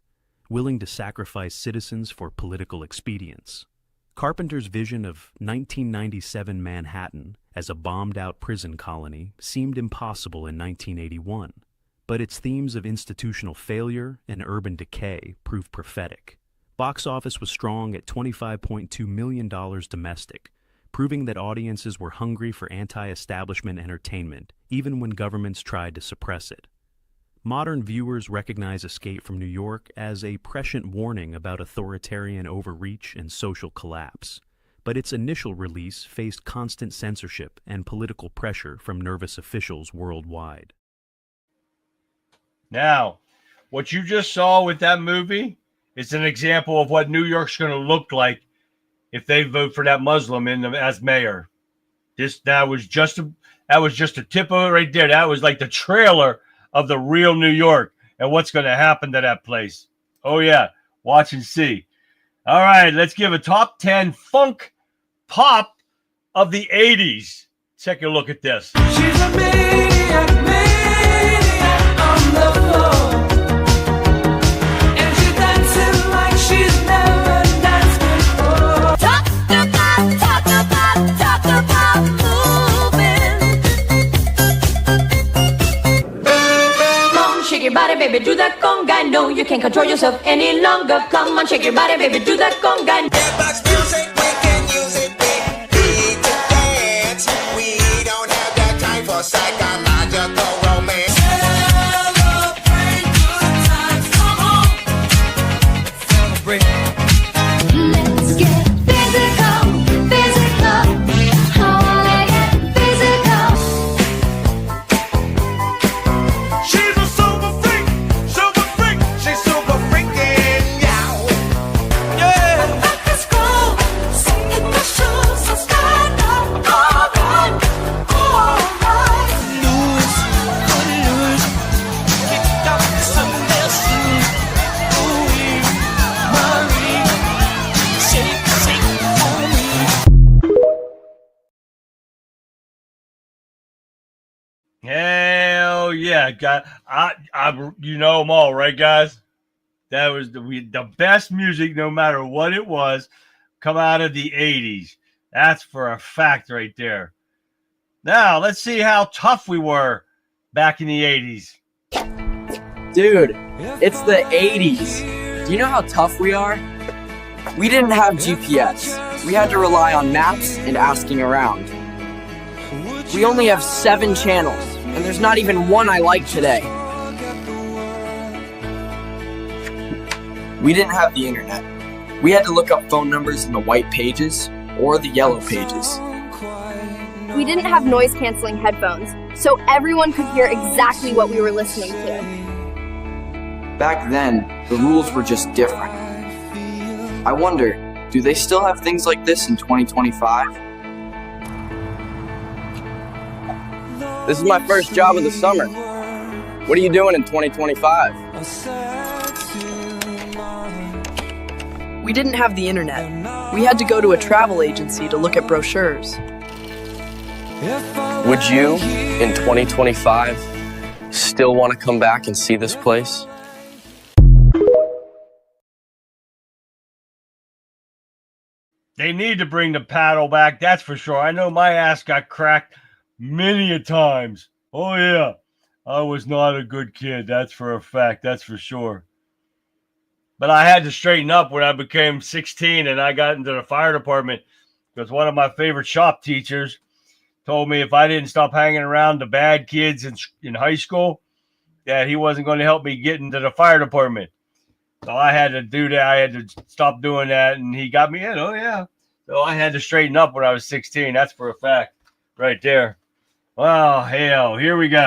willing to sacrifice citizens for political expedience. Carpenter's vision of 1997 Manhattan as a bombed-out prison colony seemed impossible in 1981, but its themes of institutional failure and urban decay proved prophetic. Box office was strong at $25.2 million domestic, proving that audiences were hungry for anti-establishment entertainment, even when governments tried to suppress it. Modern viewers recognize Escape from New York as a prescient warning about authoritarian overreach and social collapse, but its initial release faced constant censorship and political pressure from nervous officials worldwide. Now, what you just saw with that movie is an example of what New York's going to look like if they vote for that Muslim as mayor. That was just a tip of it right there. That was like the trailer of the real New York and what's going to happen to that place. Oh yeah, watch and see. All right, let's give a top 10 funk pop of the 80s. Take a look at this. She's a maniac on the floor. And she's dancing like she's never danced before. Talk about moving. Come on, shake your body, baby, do that conga. No, you can't control yourself any longer. Come on, shake your body, baby, do that conga. Box music, we can use it, baby, to dance. We don't have that time for psychological romance. Celebrate good times, come on. Celebrate. Let's get physical, physical. I wanna get physical. She's a super freak, she's super freaking, yeah. Yeah. Back to school, singing the shoes, so stand up, all right, all right. Lose, kick out some lessons. Ooh, Marie, shake, shake on me. Hell yeah, you know them all, right, guys? That was the best music, no matter what it was, come out of the 80s. That's for a fact right there. Now, let's see how tough we were back in the 80s. Dude, it's the 80s. Do you know how tough we are? We didn't have GPS. We had to rely on maps and asking around. We only have 7 channels, and there's not even one I like today. We didn't have the internet. We had to look up phone numbers in the white pages or the yellow pages. We didn't have noise-canceling headphones, so everyone could hear exactly what we were listening to. Back then, the rules were just different. I wonder, do they still have things like this in 2025? This is my first job of the summer. What are you doing in 2025? We didn't have the internet. We had to go to a travel agency to look at brochures. Would you, in 2025, still want to come back and see this place? They need to bring the paddle back, that's for sure. I know my ass got cracked many a times. Oh yeah, I was not a good kid, that's for a fact, that's for sure. But I had to straighten up when I became 16 and I got into the fire department because one of my favorite shop teachers told me if I didn't stop hanging around the bad kids in high school, that he wasn't going to help me get into the fire department. So I had to do that. I had to stop doing that, and he got me in. Oh, yeah. So I had to straighten up when I was 16. That's for a fact right there. Well, hell, here we go.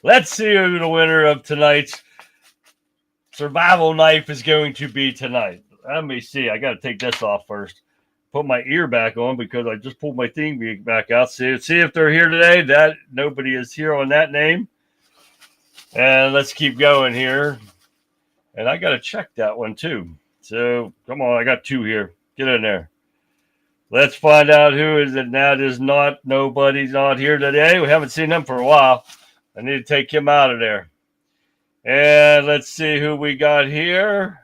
Let's see who the winner of tonight's survival knife is going to be tonight. Let me see. I got to take this off first. Put my ear back on because I just pulled my thing back out. See if they're here today. That nobody is here on that name. And let's keep going here. And I got to check that one too. So come on, I got 2 here. Get in there. Let's find out who is it. That is not, nobody's not here today. We haven't seen them for a while. I need to take him out of there. And let's see who we got here.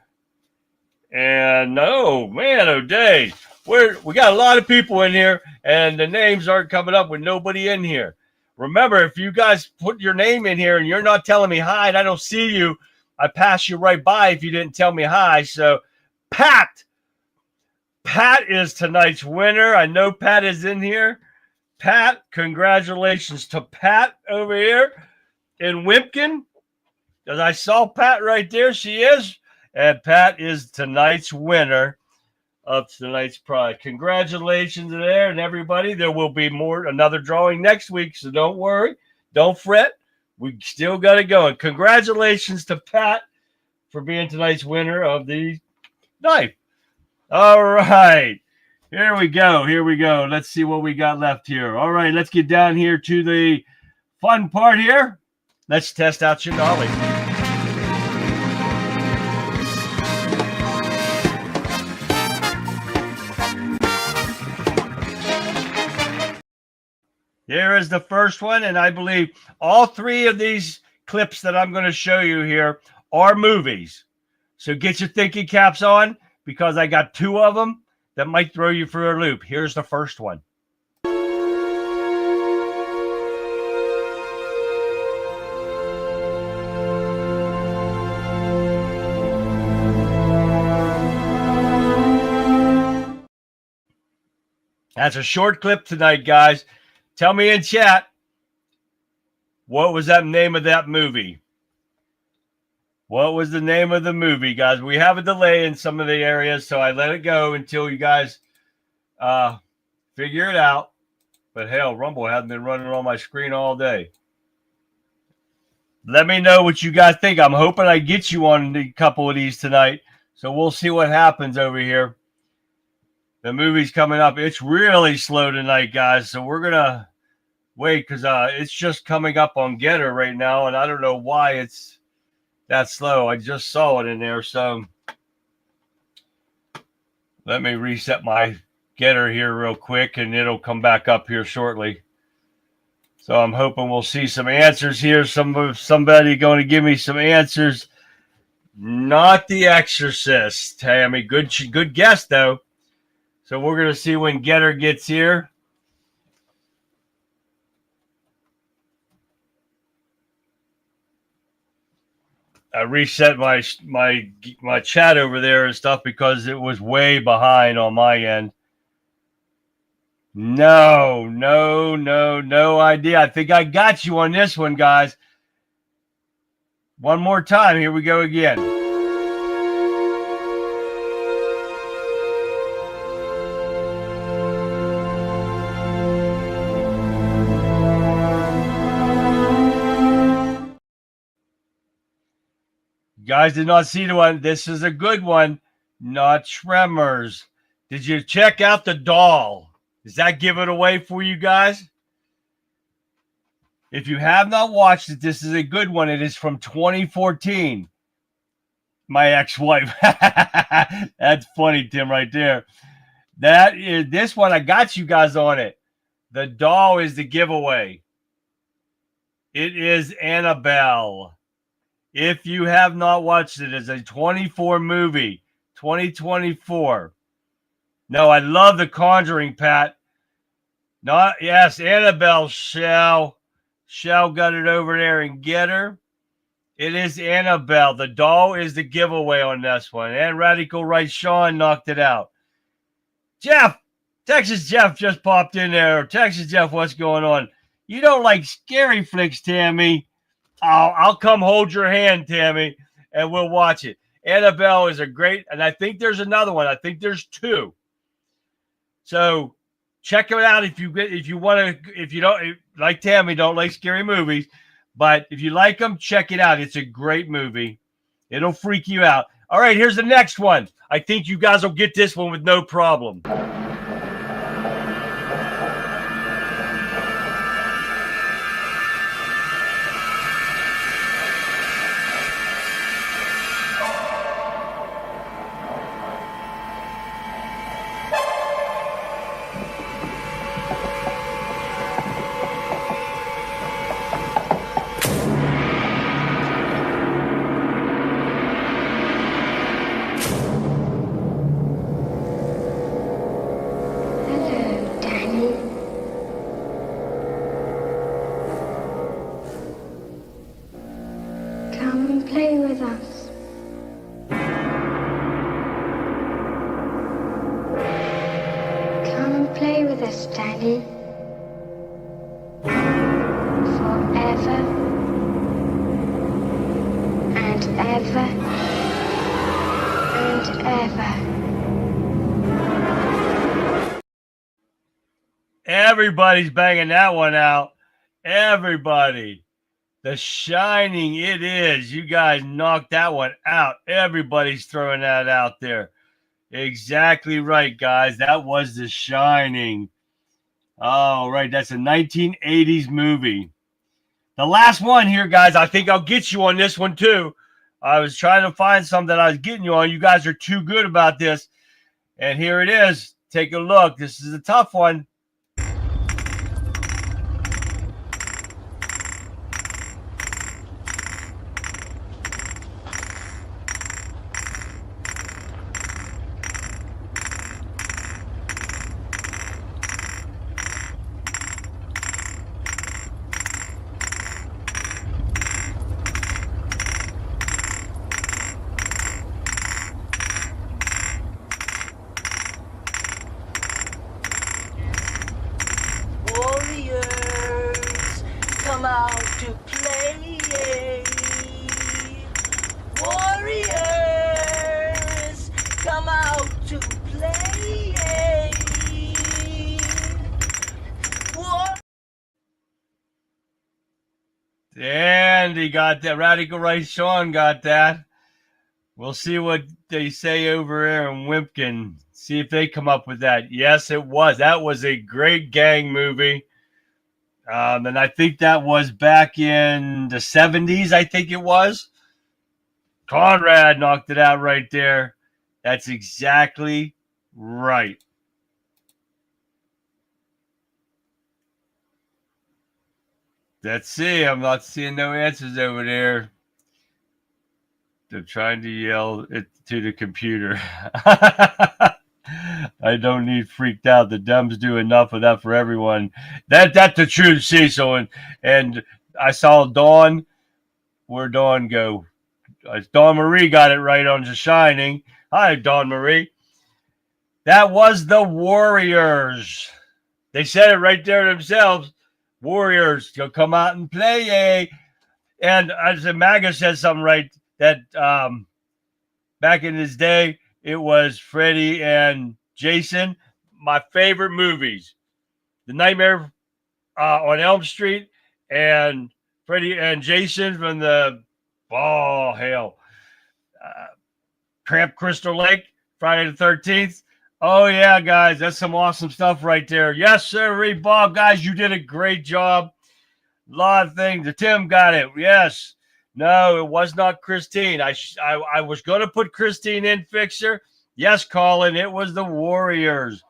And oh man, oh day, we got a lot of people in here, and the names aren't coming up with nobody in here. Remember, if you guys put your name in here and you're not telling me hi and I don't see you, I pass you right by if you didn't tell me hi. So Pat is tonight's winner. I know Pat is in here. Pat, congratulations to Pat over here in Wimpkin. Because I saw Pat right there. She is. And Pat is tonight's winner of tonight's prize. Congratulations there and everybody. There will be another drawing next week, so don't worry. Don't fret. We still got it going. Congratulations to Pat for being tonight's winner of the knife. All right. Here we go. Let's see what we got left here. All right, let's get down here to the fun part here. Let's test out your knowledge. Here is the first one, and I believe all three of these clips that I'm going to show you here are movies. So get your thinking caps on, because I got two of them that might throw you for a loop. Here's the first one. That's a short clip tonight, guys. Tell me in chat, what was that name of that movie? What was the name of the movie, guys? We have a delay in some of the areas, so I let it go until you guys figure it out. But hell, Rumble hasn't been running on my screen all day. Let me know what you guys think. I'm hoping I get you on a couple of these tonight, so we'll see what happens over here. The movie's coming up. It's really slow tonight, guys, so we're going to wait because it's just coming up on Getter right now, and I don't know why it's that slow. I just saw it in there, so let me reset my Getter here real quick, and it'll come back up here shortly. So I'm hoping we'll see some answers here. Somebody going to give me some answers. Not The Exorcist, Tammy. Good guess, though. So we're going to see when Getter gets here. I reset my chat over there and stuff because it was way behind on my end. No idea. I think I got you on this one, guys. One more time. Here we go again. You guys did not see the one. This is a good one. Not Tremors. Did you check out The Doll? Does that give it away for you guys? If you have not watched it, this is a good one. It is from 2014. My ex-wife. That's funny, Tim, right there. That is this one. I got you guys on it. The Doll is the giveaway. It is Annabelle. If you have not watched it, it's a 24 movie, 2024. No, I love The Conjuring, Pat. Yes, Annabelle shall got it over there and get her. It is Annabelle. The Doll is the giveaway on this one. And Radical Right Sean knocked it out. Jeff, Texas Jeff just popped in there. Texas Jeff, what's going on? You don't like scary flicks, Tammy. I'll come hold your hand, Tammy, and we'll watch it. Annabelle is a great, and I think there's another one. I think there's two. So check it out if you want to. If you don't like Tammy, don't like scary movies, but if you like them, check it out. It's a great movie. It'll freak you out. All right, here's the next one. I think you guys will get this one with no problem. play with us, Daddy? Forever and ever and ever. Everybody's banging that one out. Everybody. The Shining, it is. You guys knocked that one out. Everybody's throwing that out there. Exactly right, guys. That was The Shining. All right, that's a 1980s movie. The last one here, guys, I think I'll get you on this one, too. I was trying to find some that I was getting you on. You guys are too good about this. And here it is. Take a look. This is a tough one. Warriors, come out to play. Warriors, come out to play. And he got that. Radical Right Sean got that. We'll see what they say over there in Wimpkin. See if they come up with that. Yes, it was. That was a great gang movie. And I think that was back in the 70s, I think it was. Conrad knocked it out right there. That's exactly right. Let's see. I'm not seeing no answers over there. They're trying to yell it to the computer. I don't need freaked out. The Dems do enough of that for everyone. That's the truth, Cecil. And I saw Dawn. Where'd Dawn go? Dawn Marie got it right on The Shining. Hi, Dawn Marie. That was the Warriors. They said it right there themselves. Warriors, you'll come out and play. And as the MAGA said something right, that back in his day, it was Freddy and Jason. My favorite movies. The Nightmare on Elm Street and Freddy and Jason from the Camp Crystal Lake, Friday the 13th. Oh, yeah, guys, that's some awesome stuff right there. Yes, sir, Bob. Guys, you did a great job. A lot of things. Tim got it. Yes. No, it was not Christine. I was going to put Christine in Fixer. Yes, Colin, it was the Warriors.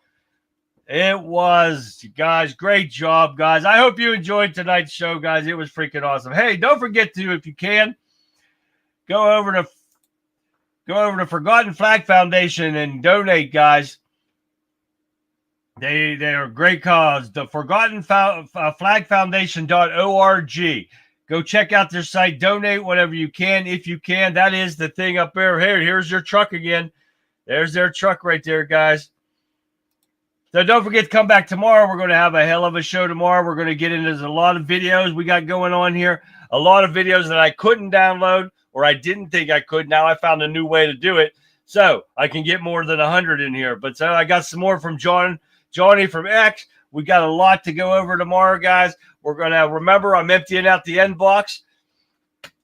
It was, guys. Great job, guys. I hope you enjoyed tonight's show, guys. It was freaking awesome. Hey, don't forget to, if you can, go over to Forgotten Flag Foundation and donate, guys. They are a great cause. The Forgotten Flag Foundation.org. Go check out their site. Donate whatever you can, if you can. That is the thing up there. Here's your truck again. There's their truck right there, guys. So don't forget to come back tomorrow. We're going to have a hell of a show tomorrow. We're going to get into a lot of videos we got going on here. A lot of videos that I couldn't download or I didn't think I could. Now I found a new way to do it. So I can get more than 100 in here. But so I got some more from Johnny from X. We got a lot to go over tomorrow, guys. We're going to remember I'm emptying out the end box.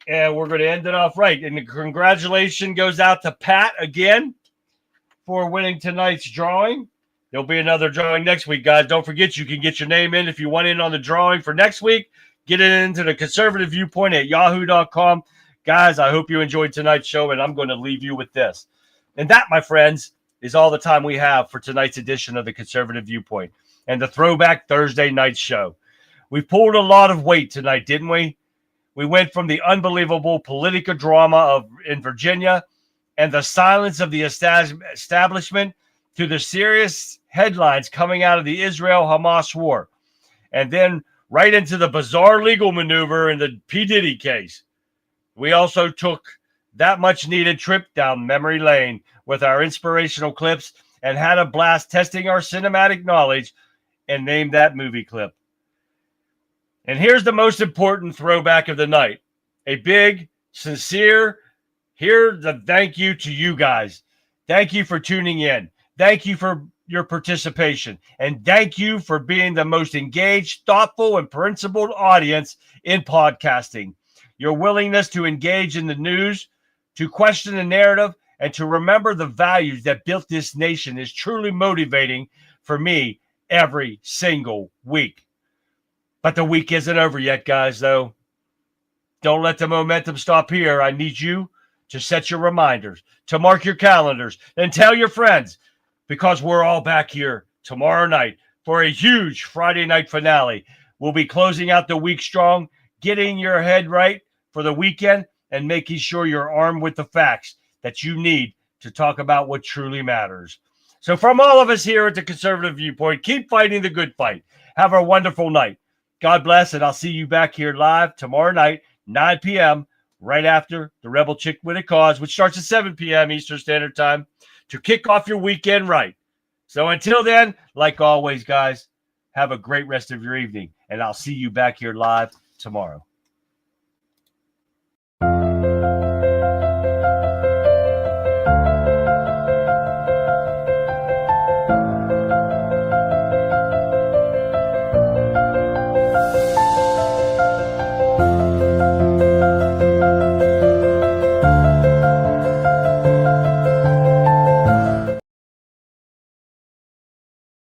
And we're going to end it off right. And the congratulations goes out to Pat again for winning tonight's drawing. There'll be another drawing next week, guys. Don't forget, you can get your name in if you want in on the drawing for next week. Get it into the Conservative Viewpoint at yahoo.com. Guys, I hope you enjoyed tonight's show, and I'm going to leave you with this. And that, my friends, is all the time we have for tonight's edition of the Conservative Viewpoint and the Throwback Thursday night show. We pulled a lot of weight tonight, didn't we? We went from the unbelievable political drama in Virginia and the silence of the establishment to the serious headlines coming out of the Israel-Hamas war. And then right into the bizarre legal maneuver in the P. Diddy case. We also took that much needed trip down memory lane with our inspirational clips and had a blast testing our cinematic knowledge and named that movie clip. And here's the most important throwback of the night. A big, sincere, here's the thank you to you guys. Thank you for tuning in. Thank you for your participation. And thank you for being the most engaged, thoughtful, and principled audience in podcasting. Your willingness to engage in the news, to question the narrative, and to remember the values that built this nation is truly motivating for me every single week. But the week isn't over yet, guys, though. Don't let the momentum stop here. I need you to set your reminders, to mark your calendars, and tell your friends, because we're all back here tomorrow night for a huge Friday night finale. We'll be closing out the week strong, getting your head right for the weekend, and making sure you're armed with the facts that you need to talk about what truly matters. So from all of us here at the Conservative Viewpoint, keep fighting the good fight. Have a wonderful night. God bless, and I'll see you back here live tomorrow night, 9 p.m., right after the Rebel Chick with a Cause, which starts at 7 p.m. Eastern Standard Time, to kick off your weekend right. So until then, like always, guys, have a great rest of your evening, and I'll see you back here live tomorrow.